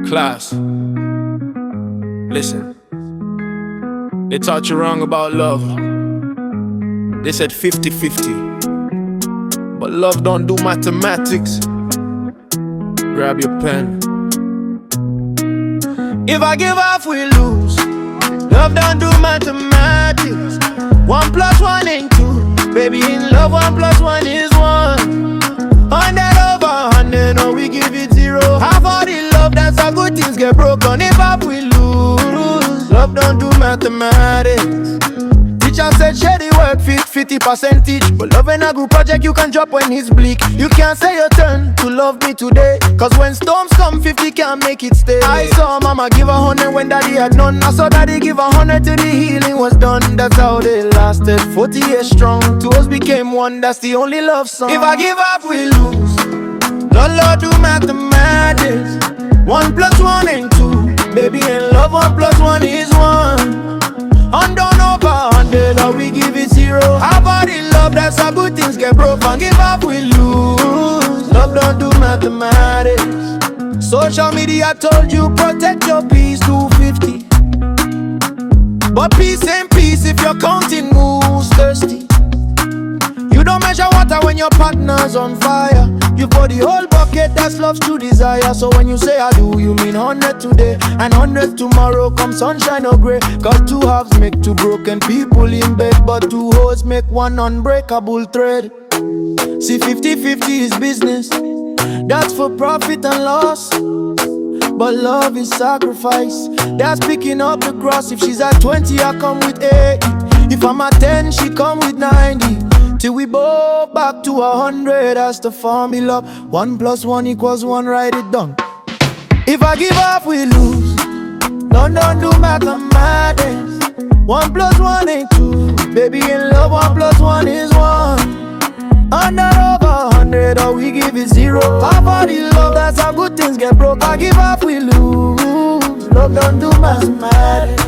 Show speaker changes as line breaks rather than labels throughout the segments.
Class. Listen. They taught you wrong about love. They said 50-50. But love don't do mathematics. Grab your pen. If I give up, we lose. Love don't do mathematics. 1 + 1 ain't 2. Baby, in love, 1 + 1 is 1. 100 over 100, no, we give it 0. Half of the love, that's how good things get broken. If up, we lose. Love don't do mathematics. Teacher said share the work 50%. But love in a group project you can drop when it's bleak. You can't say your turn to love me today, cause when storms come 50 can't make it stay. I saw mama give 100 when daddy had none. I saw daddy give 100 till the healing was done. That's how they lasted 40 years strong. Two us became one, that's the only love song. If I give up we lose. Lord do mathematics. 1 + 1 ain't 2. Baby in love 1 + 1 is 1. 100 over 100, or we give it 0. Our body love, that's how good things get broken. Give up, we lose. Love don't do mathematics. Social media told you protect your peace, 250. But peace ain't peace if you're counting moves thirsty. You don't measure water when your partner's on fire. You pour the whole bucket, that's love's true desire. So when you say I do, you mean 100 today and 100 tomorrow. Come sunshine or grey, cause 2 halves make 2 broken people in bed, but 2 hoes make 1 unbreakable thread. See 50-50 is business, that's for profit and loss. But love is sacrifice, that's picking up the cross. If she's at 20, I come with 80. If I'm at 10, she come with 90. Till we both back to 100, that's the formula. 1 + 1 = 1, write it down. If I give up, we lose. Don't do mathematics. 1 + 1 ain't 2. Baby in love, 1 + 1 is 1. 100 over 100, or we give it 0. Half of the love, that's how good things get broke. I give up, we lose. Love don't do mathematics.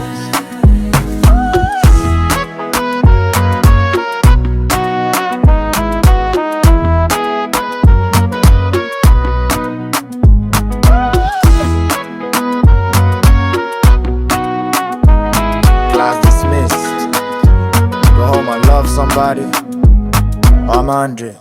Go home and love somebody. I'm Andre.